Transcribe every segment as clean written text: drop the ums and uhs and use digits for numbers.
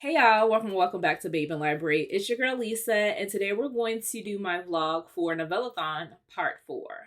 Hey y'all, welcome back to Babeinlibrary. It's your girl Lisa, and today we're going to do my vlog for Novellathon Part 4.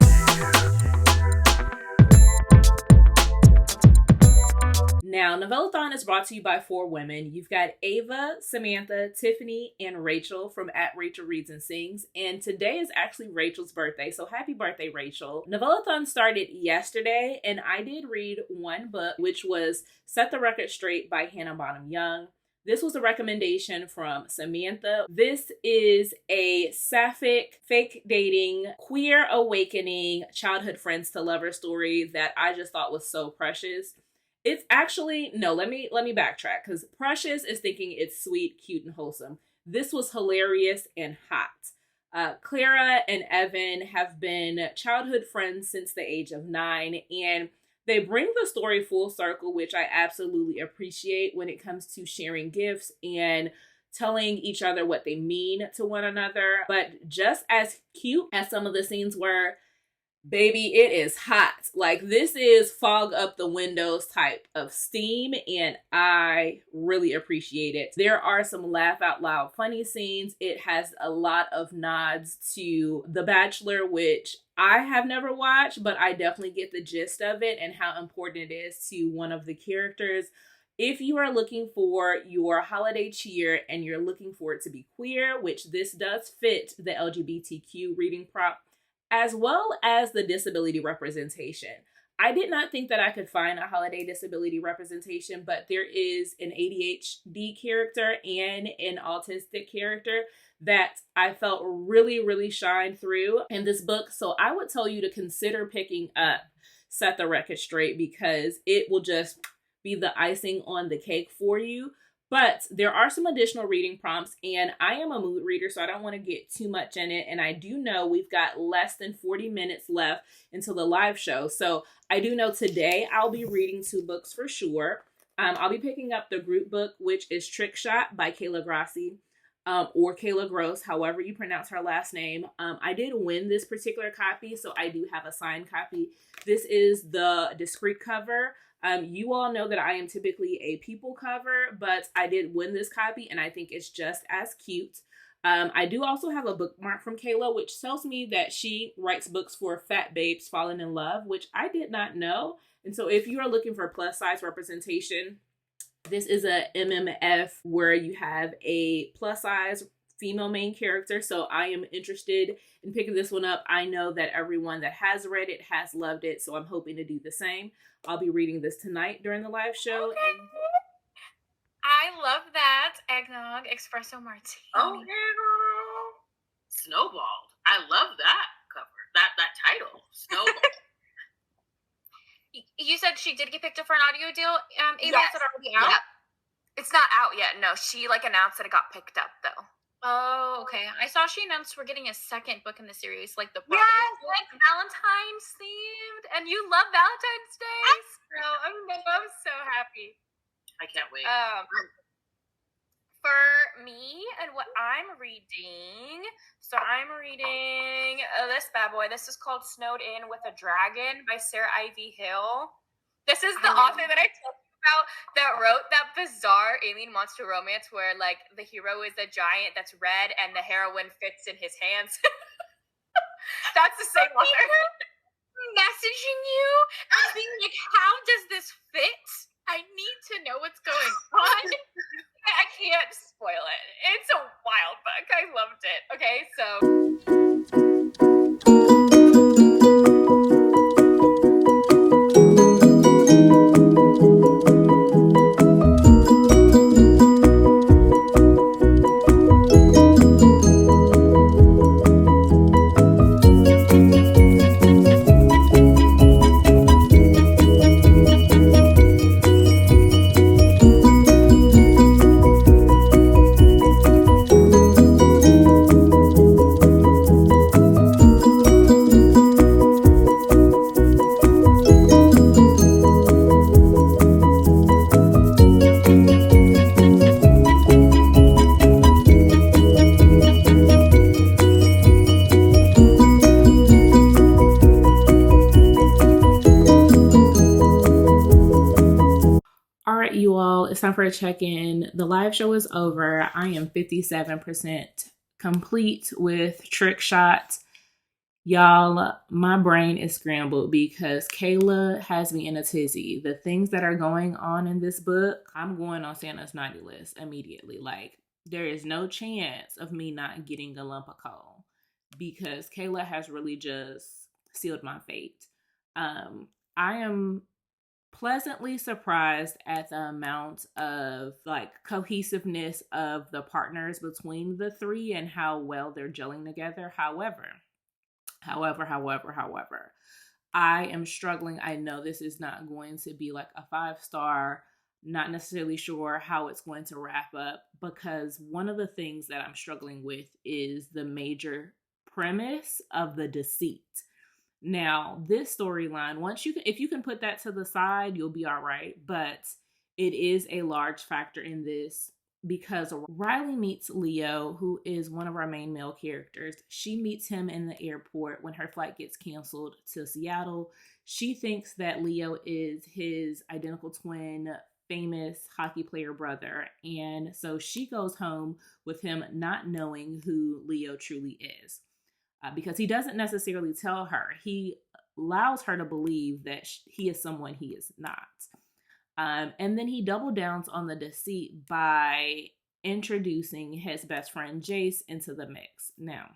Now, Novellathon is brought to you by 4 women. You've got Ava, Samantha, Tiffany, and Rachel from @Rachel Reads and Sings, and today is actually Rachel's birthday, so happy birthday, Rachel. Novellathon started yesterday, and I did read one book, which was Set the Record Straight by Hannah Bonham Young. This was a recommendation from Samantha. This is a sapphic, fake dating, queer awakening, childhood friends to lover story that I just thought was so precious. It's actually, no, let me backtrack, because precious is thinking it's sweet, cute, and wholesome. This was hilarious and hot. Clara and Evan have been childhood friends since the age of 9, and they bring the story full circle, which I absolutely appreciate when it comes to sharing gifts and telling each other what they mean to one another. But just as cute as some of the scenes were, baby, it is hot. Like, this is fog up the windows type of steam, and I really appreciate it. There are some laugh out loud funny scenes. It has a lot of nods to The Bachelor, which I have never watched, but I definitely get the gist of it and how important it is to one of the characters. If you are looking for your holiday cheer and you're looking for it to be queer, which this does fit the LGBTQ reading prop, as well as the disability representation. I did not think that I could find a holiday disability representation, but there is an ADHD character and an autistic character that I felt really shine through in this book. So I would tell you to consider picking up Set the Record Straight, because it will just be the icing on the cake for you. But there are some additional reading prompts, and I am a mood reader, so I don't want to get too much in it. And I do know we've got less than 40 minutes left until the live show. So I do know today I'll be reading 2 books for sure. I'll be picking up the group book, which is Trick Shot by Kayla Grassi, or Kayla Gross, however you pronounce her last name. I did win this particular copy, so I do have a signed copy. This is the discreet cover. You all know that I am typically a people cover, but I did win this copy, and I think it's just as cute. I do also have a bookmark from Kayla, which tells me that she writes books for fat babes falling in love, which I did not know. And so if you are looking for plus size representation, this is a MMF where you have a plus size female main character. So I am interested in picking this one up. I know that everyone that has read it has loved it, so I'm hoping to do the same. I'll be reading this tonight during the live show. Okay. I love that. Eggnog espresso martini. Oh, yeah. Snowballed. I love that cover. That title. Snowballed. You said she did get picked up for an audio deal. Ava, Yes. is it already out? Yep. It's not out yet. No, she announced that it got picked up though. Oh, okay. I saw she announced we're getting a second book in the series, like the like Valentine's themed, and you love Valentine's Day, so I'm so happy. I can't wait. For me and what I'm reading, so I'm reading this bad boy. This is called Snowed In with a Dragon by Sarah Ivy Hill. This is the author that I told you about that wrote that bizarre alien monster romance where like the hero is a giant that's red and the heroine fits in his hands. That's the same author. Messaging you and being like, how does this fit? I need to know what's going on. I can't spoil it. It's a wild book. I loved it. Okay, so time for a check-in. The live show is over. I am 57% complete with Trick Shot. Y'all, my brain is scrambled because Kayla has me in a tizzy. The things that are going on in this book, I'm going on Santa's naughty list immediately. Like, there is no chance of me not getting a lump of coal because Kayla has really just sealed my fate. I am pleasantly surprised at the amount of like cohesiveness of the partners between the three and how well they're gelling together. However, I am struggling. I know this is not going to be like a 5-star, not necessarily sure how it's going to wrap up, because one of the things that I'm struggling with is the major premise of the deceit. Now, this storyline, if you can put that to the side, you'll be all right. But it is a large factor in this because Riley meets Leo, who is one of our main male characters. She meets him in the airport when her flight gets canceled to Seattle. She thinks that Leo is his identical twin, famous hockey player brother. And so she goes home with him not knowing who Leo truly is. Because he doesn't necessarily tell her. He allows her to believe that he is someone he is not. And then he double downs on the deceit by introducing his best friend Jace into the mix. Now,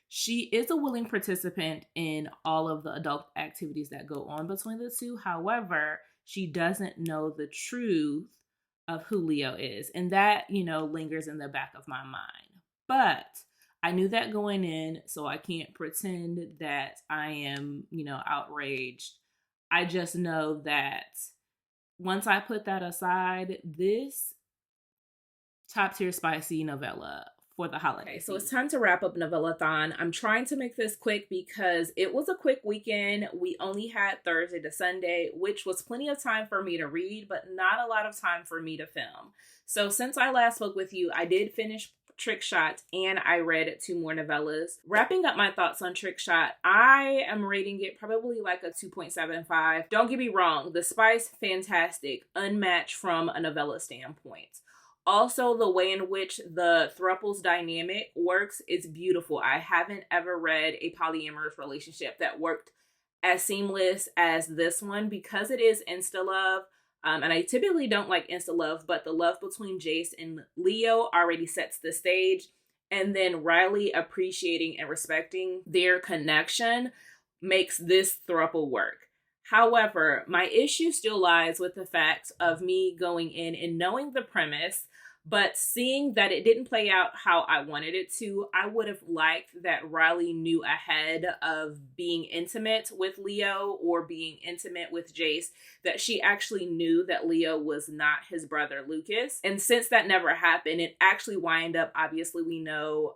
she is a willing participant in all of the adult activities that go on between the two. However, she doesn't know the truth of who Leo is. And that, lingers in the back of my mind. But I knew that going in, so I can't pretend that I am, outraged. I just know that once I put that aside, this top tier spicy novella for the holiday. So it's time to wrap up Novellathon. I'm trying to make this quick because it was a quick weekend. We only had Thursday to Sunday, which was plenty of time for me to read, but not a lot of time for me to film. So since I last spoke with you, I did finish Trick Shot and I read 2 more novellas. Wrapping up my thoughts on Trick Shot, I am rating it probably like a 2.75. Don't get me wrong, the spice, fantastic, unmatched from a novella standpoint. Also, the way in which the thruples dynamic works is beautiful. I haven't ever read a polyamorous relationship that worked as seamless as this one because it is insta-love. And I typically don't like insta love, but the love between Jace and Leo already sets the stage. And then Riley appreciating and respecting their connection makes this throuple work. However, my issue still lies with the fact of me going in and knowing the premise, but seeing that it didn't play out how I wanted it to. I would have liked that Riley knew ahead of being intimate with Leo or being intimate with Jace, that she actually knew that Leo was not his brother Lucas. And since that never happened, it actually wind up, obviously we know,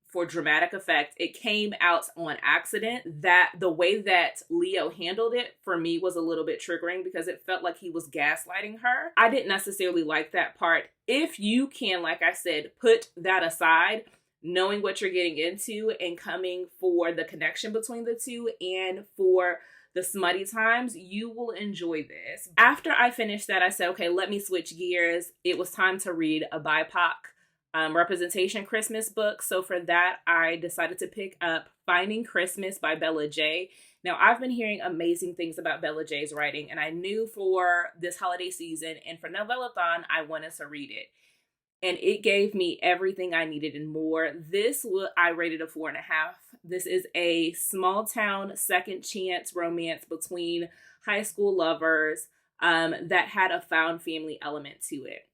for dramatic effect, it came out on accident. That the way that Leo handled it for me was a little bit triggering because it felt like he was gaslighting her. I didn't necessarily like that part. If you can, like I said, put that aside, knowing what you're getting into and coming for the connection between the two and for the smutty times, you will enjoy this. After I finished that, I said, okay, let me switch gears. It was time to read a BIPOC representation Christmas book. So for that, I decided to pick up Finding Christmas by Bella J. Now, I've been hearing amazing things about Bella J's writing, and I knew for this holiday season and for Novellathon, I wanted to read it. And it gave me everything I needed and more. I rated a 4.5. This is a small town second chance romance between high school lovers that had a found family element to it.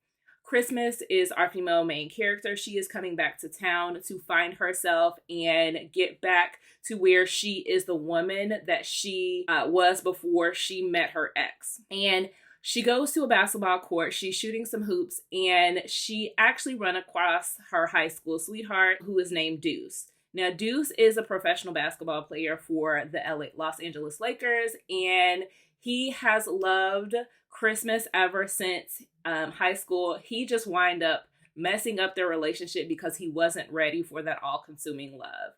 Christmas is our female main character. She is coming back to town to find herself and get back to where she is the woman that she was before she met her ex. And she goes to a basketball court. She's shooting some hoops and she actually run across her high school sweetheart who is named Deuce. Now, Deuce is a professional basketball player for the Los Angeles Lakers, and he has loved Christmas ever since high school. He just wind up messing up their relationship because he wasn't ready for that all-consuming love.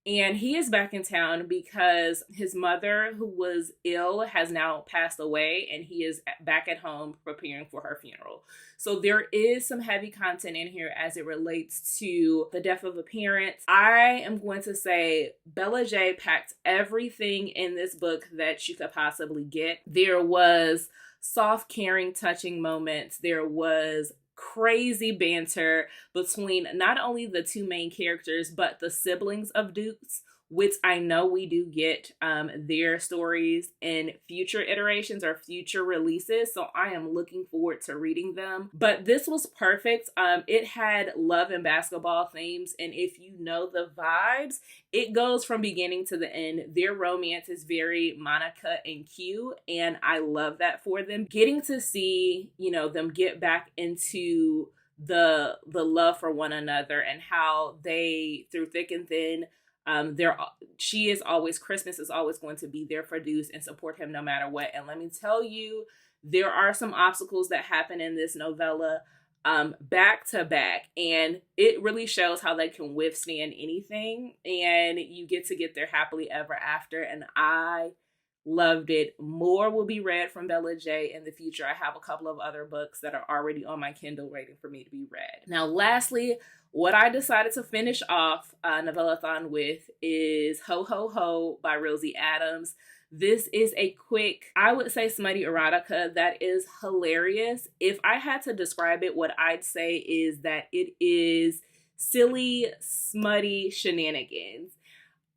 And he is back in town because his mother, who was ill, has now passed away, and he is back at home preparing for her funeral. So there is some heavy content in here as it relates to the death of a parent. I am going to say Bella J packed everything in this book that you could possibly get. There was soft, caring, touching moments. There was crazy banter between not only the two main characters, but the siblings of Dukes, which I know we do get their stories in future iterations or future releases. So I am looking forward to reading them. But this was perfect. It had love and basketball themes. And if you know the vibes, it goes from beginning to the end. Their romance is very Monica and Q, and I love that for them. Getting to see, you know, them get back into the love for one another and how they, through thick and thin, Christmas is always going to be there for Deuce and support him no matter what. And let me tell you, there are some obstacles that happen in this novella back to back, and it really shows how they can withstand anything, and you get to get their happily ever after. And I loved it. More will be read from Bella J in the future. I have a couple of other books that are already on my Kindle waiting for me to be read. Now, lastly, what I decided to finish off Novellathon with is Ho Ho Ho by Rosie Adams. This is a quick, I would say, smutty erotica that is hilarious. If I had to describe it, what I'd say is that it is silly, smutty shenanigans.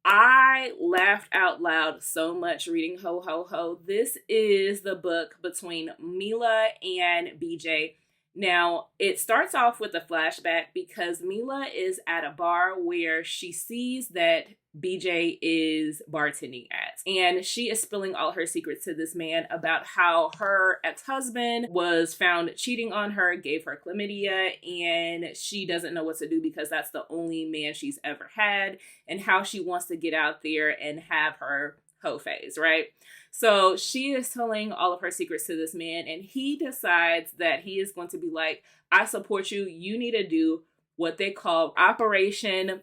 I laughed out loud so much reading Ho Ho Ho. This is the book between Mila and BJ. Now, it starts off with a flashback because Mila is at a bar where she sees that BJ is bartending at. And she is spilling all her secrets to this man about how her ex-husband was found cheating on her, gave her chlamydia, and she doesn't know what to do because that's the only man she's ever had, and how she wants to get out there and have her hoe phase, right? So she is telling all of her secrets to this man, and he decides that he is going to be like, I support you. You need to do what they call Operation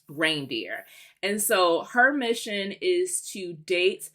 Reindeer. And so her mission is to date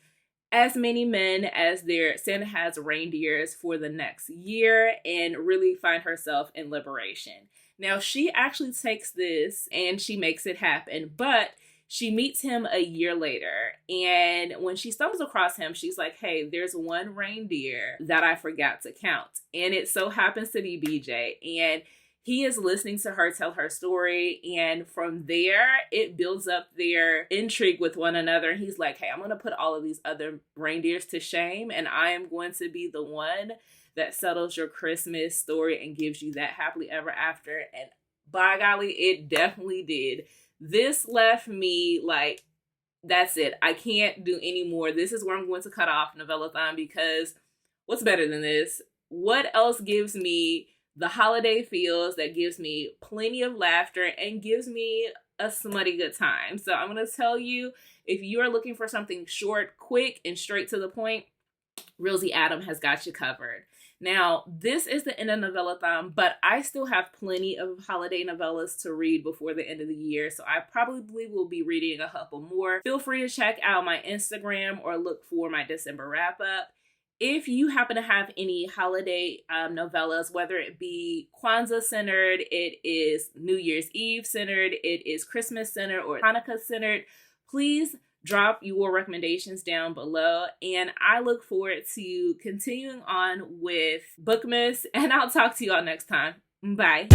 as many men as their Santa has reindeers for the next year and really find herself in liberation. Now, she actually takes this and she makes it happen, but she meets him a year later, and when she stumbles across him, she's like, hey, there's one reindeer that I forgot to count. And it so happens to be BJ. And he is listening to her tell her story, and from there, it builds up their intrigue with one another. He's like, hey, I'm going to put all of these other reindeers to shame, and I am going to be the one that settles your Christmas story and gives you that happily ever after. And by golly, it definitely did. This left me like, that's it. I can't do any more. This is where I'm going to cut off Novellathon, because what's better than this? What else gives me the holiday feels, that gives me plenty of laughter and gives me a smutty good time? So I'm going to tell you, if you are looking for something short, quick, and straight to the point, Rosie Adams has got you covered. Now, this is the end of Novellathon, but I still have plenty of holiday novellas to read before the end of the year, so I probably will be reading a couple more. Feel free to check out my Instagram or look for my December wrap-up. If you happen to have any holiday novellas, whether it be Kwanzaa-centered, it is New Year's Eve-centered, it is Christmas-centered, or Hanukkah-centered, please drop your recommendations down below, and I look forward to continuing on with Bookmas, and I'll talk to you all next time. Bye.